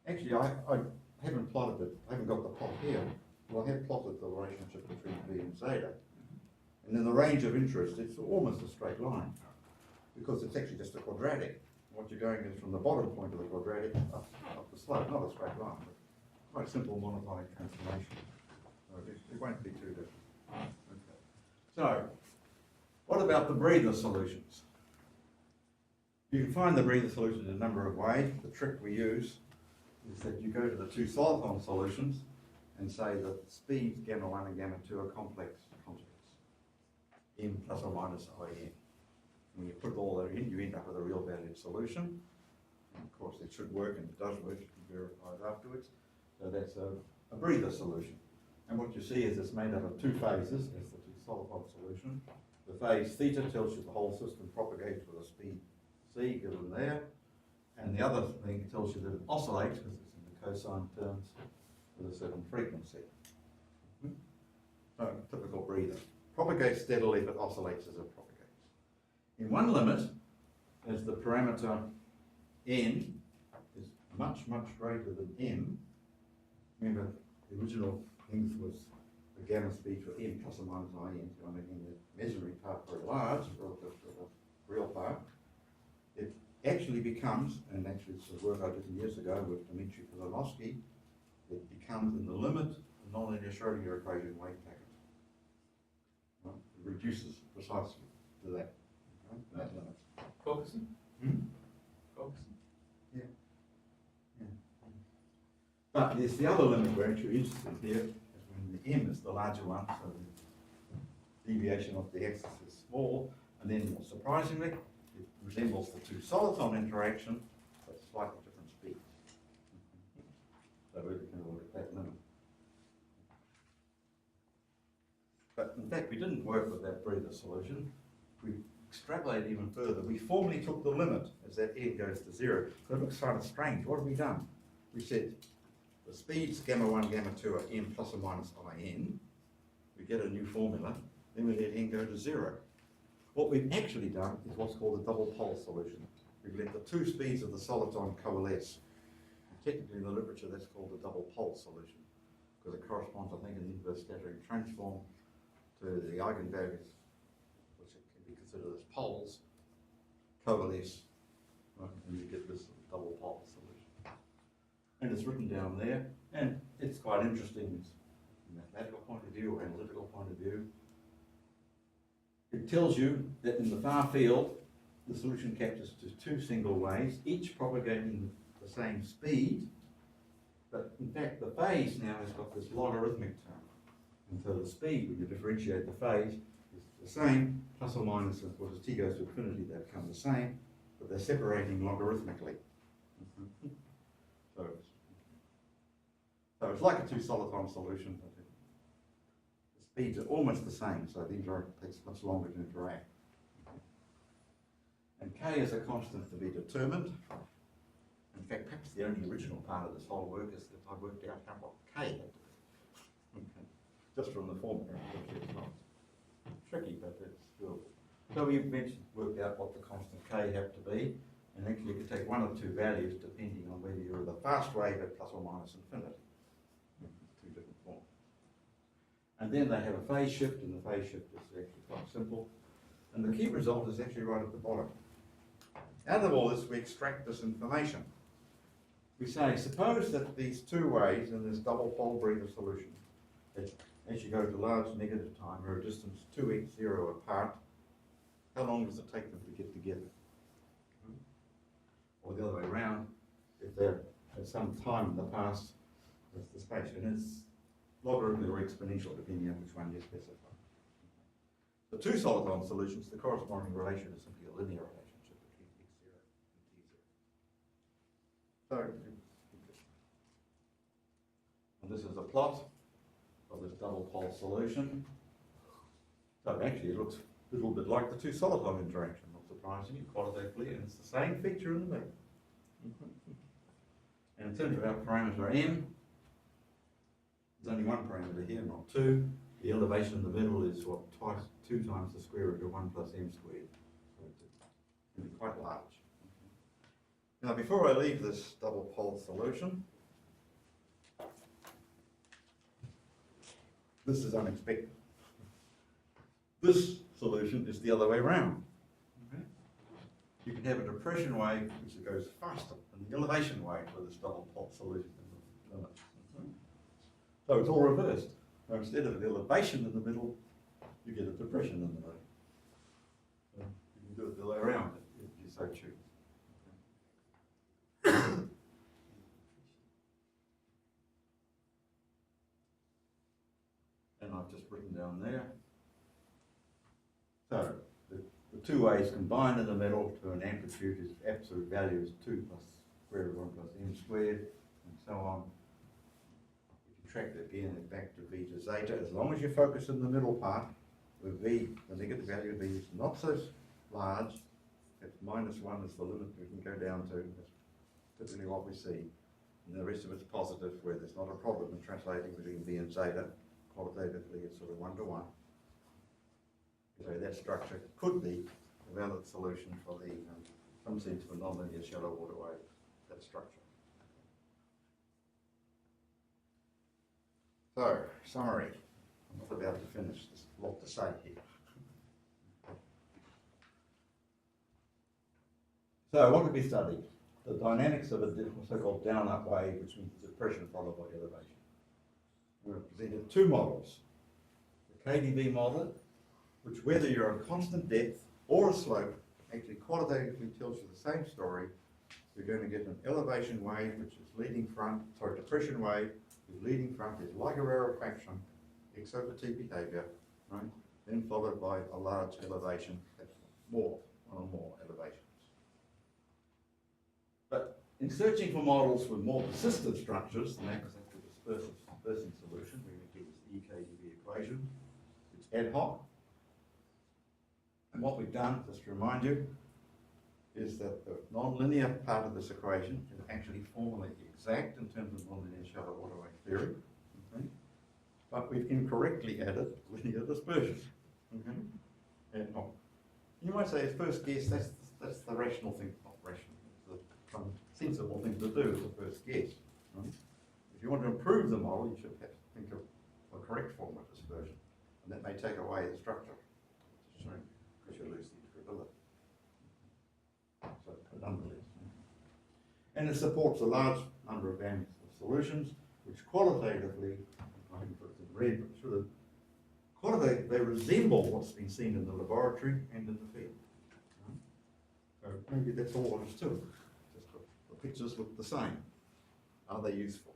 actually, I haven't plotted it. I haven't got the plot here. Well, I have plotted the relationship between V and zeta. And then the range of interest, it's almost a straight line because it's actually just a quadratic. What you're going is from the bottom point of the quadratic up the slope, not a straight line, but quite a simple monotonic transformation. So it won't be too different. Okay. So, what about the breather solutions? You can find the breather solution in a number of ways. The trick we use is that you go to the two soliton solutions and say that speeds gamma 1 and gamma 2 are complex constants, m plus or minus in. When you put all that in, you end up with a real valued solution. And of course, it should work, and it does work. You can verify it afterwards. So that's a breather solution. And what you see is it's made up of two phases. That's the two soliton solution. The phase theta tells you the whole system propagates with a speed c given there. And the other thing tells you that it oscillates, because it's in the cosine terms, with a certain frequency. So, typical breather. Propagates steadily, but oscillates as it propagates. In one limit, as the parameter n is much, much greater than m, remember the original length was the gamma speed for m plus or minus in, so I'm making the measuring part very large relative to the real part. It actually becomes, and actually this is work I did years ago with Dmitry Polonovsky, it becomes in the limit of the nonlinear Schrodinger equation wave packet. Right? It reduces precisely to that, right? That limit. Focusing? Hmm? Focusing. Yeah. Yeah. But there's the other limit we're actually interested in here, is when the m is the larger one, so the deviation of the axis is small, and then more surprisingly, it resembles the two soliton interaction, but slightly different speed. So we're going to look at that limit. But in fact, we didn't work with that breather solution. We extrapolated even further. We formally took the limit as that n goes to 0. So it looks kind of strange. What have we done? We said the speeds gamma 1, gamma 2 are m plus or minus in. We get a new formula. Then we let n go to 0. What we've actually done is what's called a double pole solution. We've let the two speeds of the soliton coalesce. Technically in the literature that's called a double pole solution because it corresponds, I think, in the inverse scattering transform to the eigenvalues, which can be considered as poles, coalesce, right? And you get this double pole solution. And it's written down there, and it's quite interesting from a mathematical point of view or analytical point of view. It tells you that in the far field, the solution captures to two single waves, each propagating the same speed, but in fact the phase now has got this logarithmic term. And so the speed, when you differentiate the phase, is the same, plus or minus, of course, as t goes to infinity, they become the same, but they're separating logarithmically. So it's like a two soliton solution, but the speeds are almost the same, so the interact takes much longer to interact. And k is a constant to be determined. In fact, perhaps the only original part of this whole work is that I worked out how what k had to be. Okay. Just from the formula, which is not tricky, but it's doable. So we've worked out what the constant k have to be, and actually you can take one of two values depending on whether you're the fast wave at plus or minus infinity. Two different forms. And then they have a phase shift, and the phase shift is actually quite simple. And the key result is actually right at the bottom. Out of all this, we extract this information. We say, suppose that these two waves in this double pole breather solution, as you go to large negative time, are a distance 2x 0 apart, how long does it take them to get together? Or the other way around, if they're at some time in the past with the space, and it's logarithmic or exponential depending on which one you specify. The two soliton solutions, the corresponding relation is simply a linear relationship between x0 and t0. So, and this is a plot of this double pole solution. So actually it looks a little bit like the two soliton interaction, not surprisingly, qualitatively, and it's the same feature in the middle. And in terms of our parameter m, there's only one parameter here, not two. The elevation in the middle is what, two times the square root of 1 plus m squared. So it's going to be quite large. Now before I leave this double pole solution, this is unexpected. This solution is the other way around. Okay? You can have a depression wave which goes faster than the elevation wave for this double pole solution in the limit. Okay? So it's all reversed. So instead of an elevation in the middle, you get a depression in the middle. So you can do it the other way around if you so choose. And I've just written down there. So the two waves combine in the middle to an amplitude whose absolute value is 2 plus square root of 1 plus m squared, and so on. If you track that again back to v to zeta, as long as you focus in the middle part, where v, the negative value of v is not so large, if -1 is the limit we can go down to, that's typically what we see. And the rest of it's positive, where there's not a problem in translating between v and zeta. Qualitatively, it's sort of 1 to 1. So that structure could be a valid solution for the some sense of a nonlinear shallow water wave, that structure. So, summary. I'm not about to finish, there's a lot to say here. So, what did we study? The dynamics of a so-called down-up wave, which means depression followed by elevation. We presented two models. The KDV model, which whether you're on constant depth or a slope, actually qualitatively tells you the same story. You're going to get an elevation wave, which is leading front, sorry, depression wave, whose leading front is like a rarefaction, x over t behavior, right? Then followed by a large elevation, that's more, one or more elevations. But in searching for models with more persistent structures, and that's the dispersive solution, we would use the EKDV equation. It's ad hoc. And what we've done, just to remind you, is that the nonlinear part of this equation is actually formally exact in terms of nonlinear shallow water wave theory. Okay? But we've incorrectly added linear dispersion. Okay? Ad hoc. You might say, at first guess, that's the rational thing, not rational, it's the sensible thing to do as a first guess. Right? If you want to improve the model, you should have to think of a correct form of dispersion, and that may take away the structure, because you lose the integrability. So, nonetheless. And it supports a large number of families of solutions, which qualitatively, I can put it in red, but sort of qualitatively, they resemble what's been seen in the laboratory and in the field. So maybe that's all there is to it. Just the pictures look the same. Are they useful?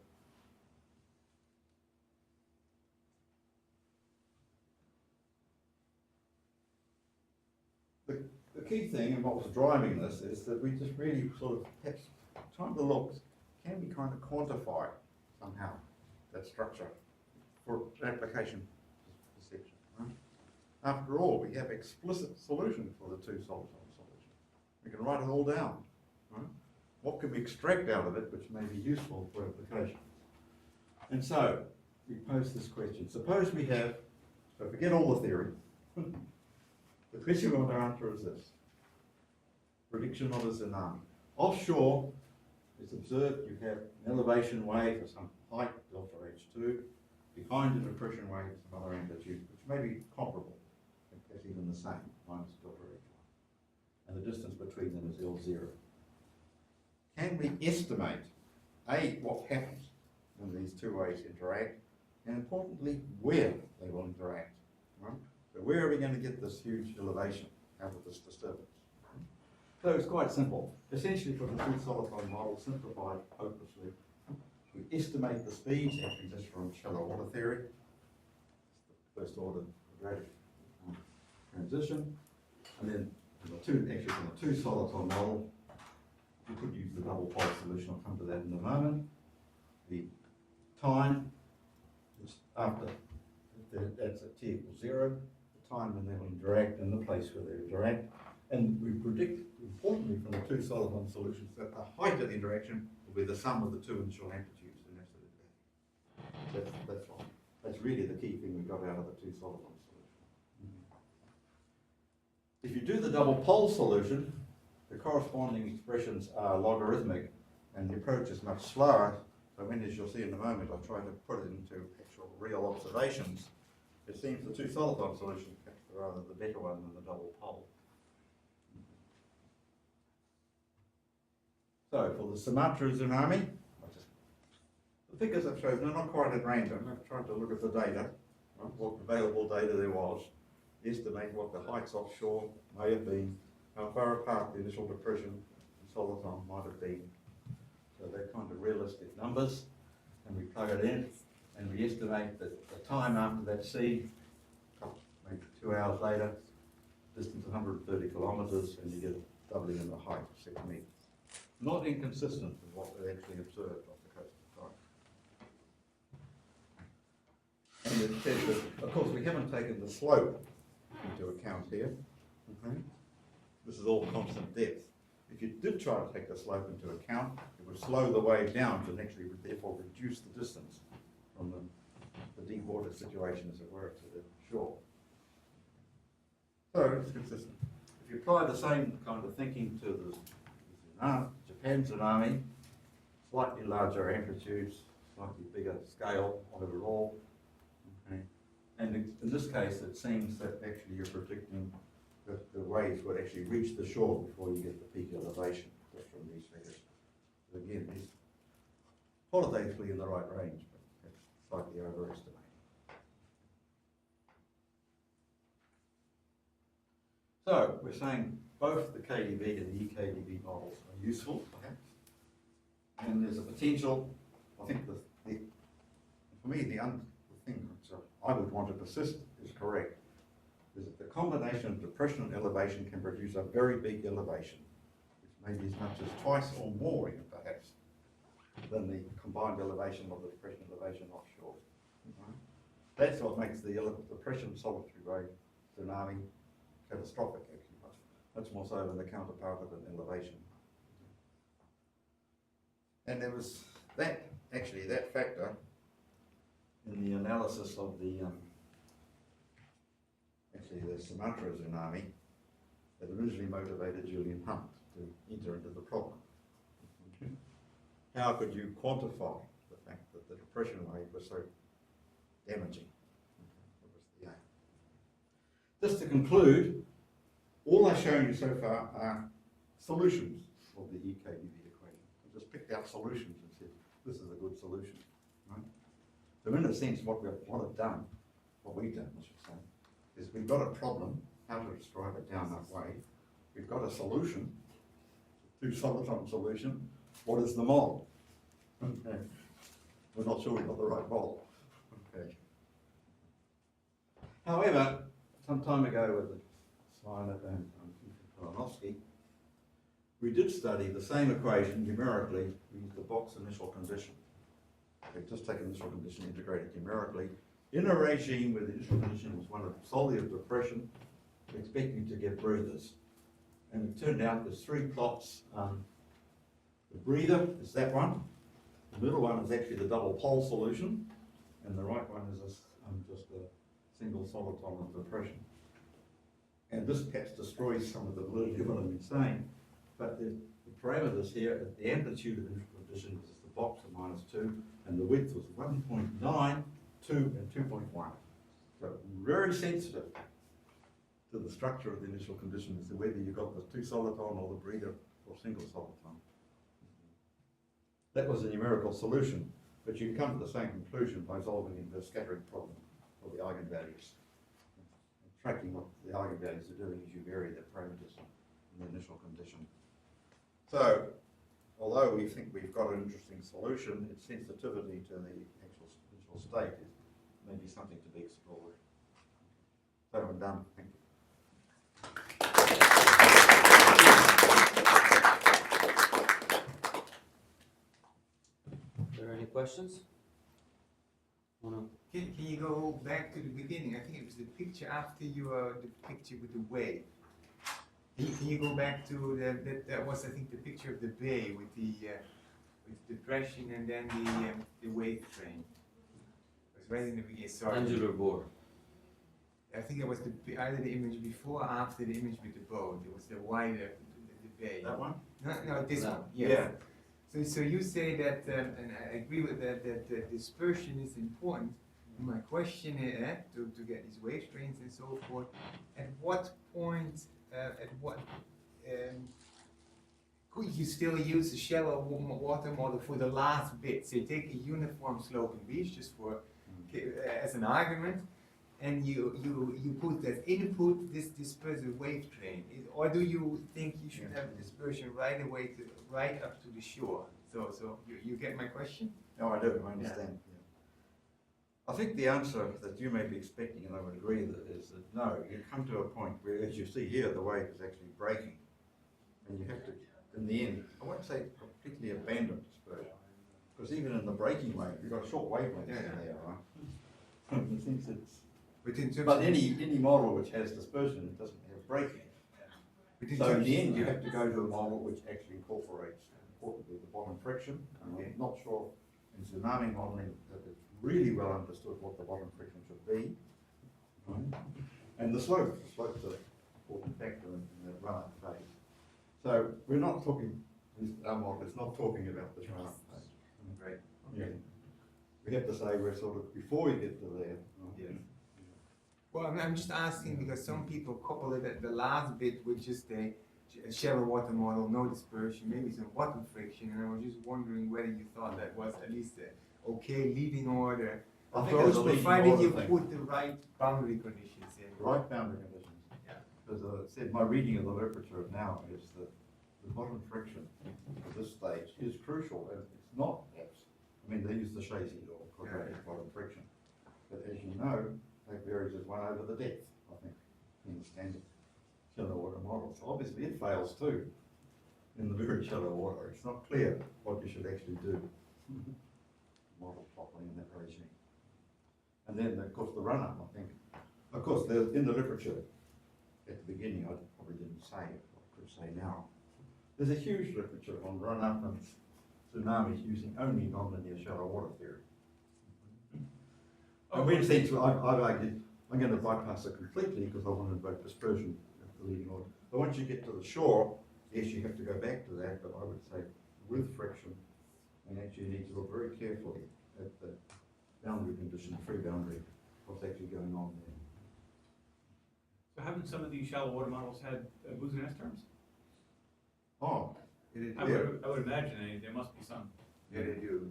The key thing, and what was driving this, is that we just really sort of perhaps trying to look, can we kind of quantify somehow that structure for application perception? Right? After all, we have explicit solutions for the two soliton solution. We can write it all down. Right? What can we extract out of it which may be useful for application? And so, we pose this question. Suppose we have, so forget all the theory. The question we want to answer is this. Prediction of a tsunami. Offshore, it's observed you have an elevation wave of some height, delta H2, behind a depression wave of some other amplitude, which may be comparable, perhaps even the same, minus delta H1. And the distance between them is L0. Can we estimate, A, what happens when these two waves interact, and importantly, where they will interact, right? So where are we going to get this huge elevation out of this disturbance? So it's quite simple. Essentially, for the two soliton model, simplified hopelessly, we estimate the speeds, actually just from shallow water theory, first order quadratic transition, and then from the two soliton model, you could use the double pole solution. I'll come to that in a moment. The time is after that's at t equals 0, the time when they will interact and the place where they interact. And we predict, importantly, from the two soliton solutions, that the height of the interaction will be the sum of the two initial amplitudes in absolute value. That's right. That's really the key thing we got out of the two soliton solution. If you do the double pole solution, the corresponding expressions are logarithmic, and the approach is much slower. So when, as you'll see in a moment, I try to put it into actual real observations, it seems the two soliton solution is rather the better one than the double pole. So for the Sumatra tsunami, the figures I've chosen are not quite at random. I've tried to look at the data, what available data there was, estimate what the heights offshore may have been, how far apart the initial depression and soliton might have been. So they're kind of realistic numbers, and we plug it in, and we estimate that the time after that seed, maybe 2 hours later, distance 130 kilometres, and you get a doubling in the height of 6 meters. Not inconsistent with what we actually observed off the coast of Thailand. And it says that, of course, we haven't taken the slope into account here. Okay. This is all constant depth. If you did try to take the slope into account, it would slow the wave down to actually therefore reduce the distance from the deep water situation, as it were, to the shore. So it's consistent. If you apply the same kind of thinking to the Japan tsunami, slightly larger amplitudes, slightly bigger scale overall. Okay. And in this case, it seems that actually you're predicting that the waves would actually reach the shore before you get the peak elevation just from these figures. So again, it's qualitatively in the right range, but it's slightly overestimated. So we're saying both the KDB and the EKDB models are useful, perhaps, and there's a potential. I think for me the thing that I would want to persist is correct. Is that the combination of depression and elevation can produce a very big elevation, which may be as much as twice or more, even perhaps, than the combined elevation of the depression elevation offshore. Right? That's what makes the depression solitary wave tsunami catastrophic, actually, much more so than the counterpart of an elevation. And there was that factor in the analysis of the Sumatra tsunami that originally motivated Julian Hunt to enter into the problem. How could you quantify the fact that the depression wave was so damaging? That was the aim. Just to conclude, all I've shown you so far are solutions of the EKDB equation. I just picked out solutions and said, this is a good solution. Right? So in a sense, what we've done, I should say, is we've got a problem, how to describe it down that way. We've got a solution, two-soliton solution. What is the model? Okay. We're not sure we've got the right model. Okay. However, some time ago with the Slinet and Kolonovsky, we did study the same equation numerically. We used the box initial condition. We've just taken initial condition, integrated numerically in a regime where the initial condition was one of solely of depression, expecting to get breathers. And it turned out there's 3 plots. The breather is that one. The middle one is actually the double pole solution, and the right one is just a single soliton of depression. And this perhaps destroys some of the validity of what I've been saying, but the parameters here at the amplitude of initial condition is the box of -2, and the width was 1.9, 2, and 2.1. So very sensitive to the structure of the initial condition as to whether you got the two-soliton or the breather or single soliton. That was a numerical solution, but you can come to the same conclusion by solving the scattering problem for the eigenvalues. And tracking what the eigenvalues are doing as you vary the parameters in the initial condition. So, although we think we've got an interesting solution, its sensitivity to the actual initial state is maybe something to be explored. So I'm done. Thank you. Are there any questions? Can you go back to the beginning? I think it was the picture after the picture with the wave. Can you go back to that was I think the picture of the bay with the depression and then the wave train. It was right in the beginning. Sorry. Angular bore. I think it was either the image before or after the image with the boat. It was the wider the bay. That one? No, this That. one. Yes. Yeah. So you say that, and I agree with that dispersion is important. My question is, to get these wave trains and so forth, at what point, could you still use a shallow water model for the last bit? Say, take a uniform sloping beach, just for as an argument, and you put that input, this dispersive wave train, or do you think you should have a dispersion right away right up to the shore? So you get my question? No, I do. I understand. Yeah. I think the answer that you may be expecting, and I would agree that, is that no, you come to a point where, as you see here, the wave is actually breaking, and you have to, in the end, I won't say completely abandon dispersion, because even in the breaking wave, you've got a short wavelength in there, right? It thinks it's. But any model which has dispersion, it doesn't have breaking. So in the end, you have to go to a model which actually incorporates, importantly, the bottom friction. And I'm not sure in tsunami modeling that it's really well understood what the bottom friction should be. Right? And the slope. The slope's an important factor in the run-up phase. So we're not talking, our model is not talking about this run-up phase. Right. Yeah. We have to say we're sort of before we get to there. Yes. Well, I'm just asking because some people couple it at the last bit with just a shallow water model, no dispersion, maybe some bottom friction, and I was just wondering whether you thought that was at least a okay leading order approach, provided you put the right boundary conditions in. Right boundary conditions. Yeah. As I said, my reading of the literature now is that the bottom friction at this stage is crucial, and it's not. I mean, they use the Shazy law, quadratic bottom friction, but as you know, that varies as 1 over the depth, I think, in the standard shallow water model. So obviously it fails too in the very shallow water. It's not clear what you should actually do. Model properly in that regime. And then, of course, the run-up, I think. Of course, in the literature, at the beginning, I probably didn't say it, but I could say now. There's a huge literature on run-up and tsunamis using only nonlinear shallow water theory. And we've seen, I've argued, I'm going to bypass it completely because I want to invoke dispersion at the leading order. But once you get to the shore, yes, you have to go back to that, but I would say with friction, and actually you need to look very carefully at the boundary condition, free boundary, what's actually going on there. So haven't some of these shallow water models had Boussinesq terms? Oh, I would imagine there must be some. Yeah, they do,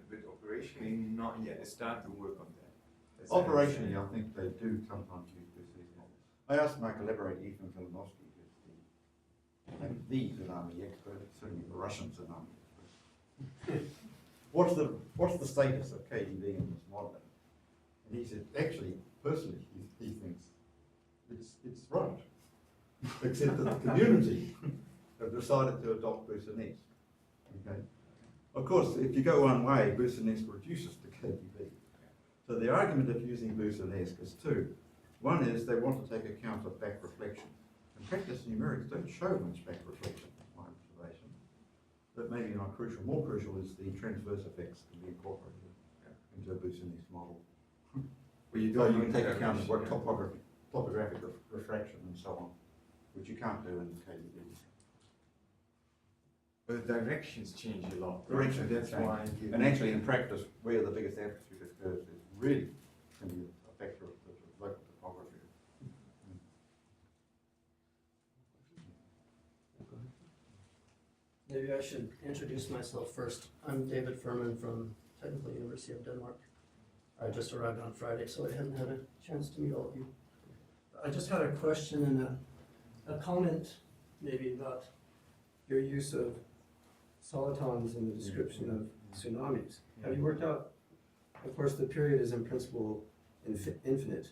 but operationally not yet. They start to work on that. That's operationally, I think they do sometimes use these models. I asked my collaborator Ethan Kalinovsky, who's the tsunami expert, certainly the Russian tsunami expert. What's the status of KDV in this modeling? And he said, actually, personally, he thinks it's right, except that the community have decided to adopt Boussinesq. Okay. Of course, if you go one way, Boussinesq reduces to KDV. So the argument of using Boussinesq is two. One is they want to take account of back reflection. In practice, numerics don't show much back reflection, my observation. But maybe not crucial. More crucial is the transverse effects can be incorporated into a Boussinesq model. So you can take account of what topographic refraction and so on, which you can't do in KDV. But the directions change a lot. Directions That's change. why. And actually, in practice, where the biggest amplitude occurs is really can be a factor of the local topography. Maybe I should introduce myself first. I'm David Furman from Technical University of Denmark. I just arrived on Friday, so I hadn't had a chance to meet all of you. I just had a question and a comment maybe about your use of solitons in the description of tsunamis. Have you worked out, of course, the period is in principle infinite,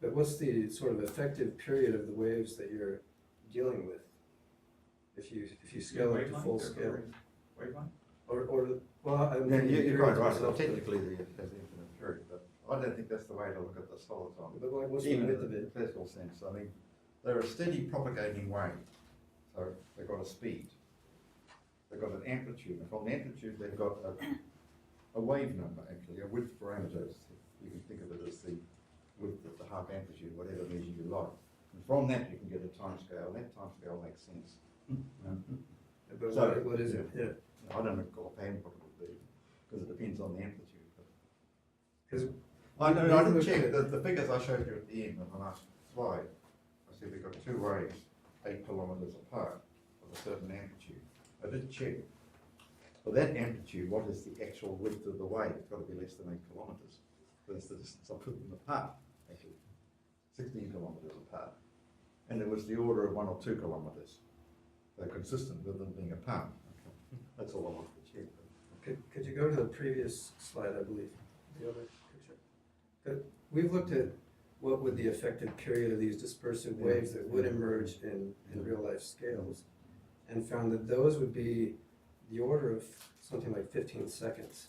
but what's the sort of effective period of the waves that you're dealing with? If you scale it to full scale? Wavelength? Or, well, I'm Yeah, thinking you're quite periods right. myself, Technically, it has infinite period, but I don't think that's the way to look at the soliton. but like, what's the Even width in of the it? classical sense, I mean, they're a steady propagating wave. So they've got a speed. They've got an amplitude. And from the amplitude, they've got a wave number, actually, a width parameter. You can think of it as the width of the half amplitude, whatever measure you like. And from that, you can get a time scale. And that time scale makes sense. But So, what is it? Yeah. I don't know offhand what it would be, because it depends on the amplitude. Because I didn't check the figures I showed you at the end of the last slide. I said we've got two waves 8 kilometres apart of a certain amplitude. I did check. For that amplitude, what is the actual width of the wave? It's got to be less than 8 kilometres. That's the distance I put them apart, actually. 16 kilometres apart. And it was the order of 1 or 2 kilometres. They're consistent with them being apart. Okay. That's all I wanted to check. Could you go to the previous slide, I believe, the other picture? But we've looked at what would the effective period of these dispersive waves that would emerge in real life scales, and found that those would be the order of something like 15 seconds.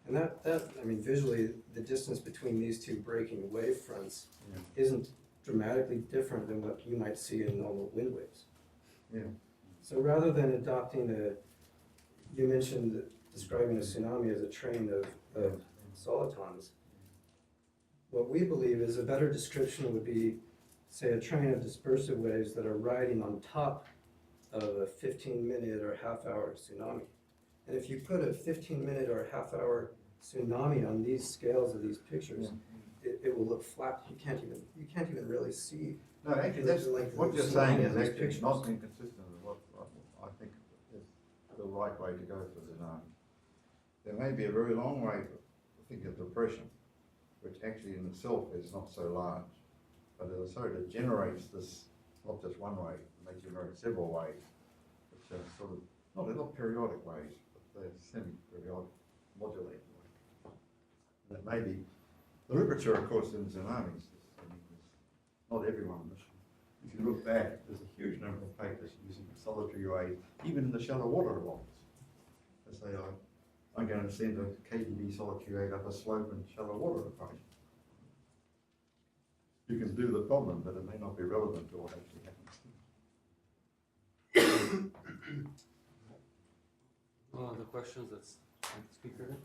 And that I mean, visually, the distance between these two breaking wave fronts isn't dramatically different than what you might see in normal wind waves. Yeah. So rather than adopting you mentioned describing a tsunami as a train of solitons, what we believe is a better description would be, say, a train of dispersive waves that are riding on top of a 15-minute or half-hour tsunami. And if you put a 15-minute or half-hour tsunami on these scales of these pictures, it will look flat. You can't even really see. No, actually, that's what you're saying is actually not inconsistent with what I think is the right way to go for tsunami. There may be a very long way to think of depression, which actually in itself is not so large, but as I say, it generates this, not just one wave, it may generate several waves, which are sort of, not periodic waves, but they're semi-periodic, modulated waves. And it may be, the literature, of course, in tsunamis, not everyone. If you look back, there's a huge number of papers using solitary waves, even in the shallow water logs. They say, I'm going to send a KDB solitary wave up a slope in shallow water approach. You can do the problem, but it may not be relevant to what actually happens. Well, the questions, that's speaker.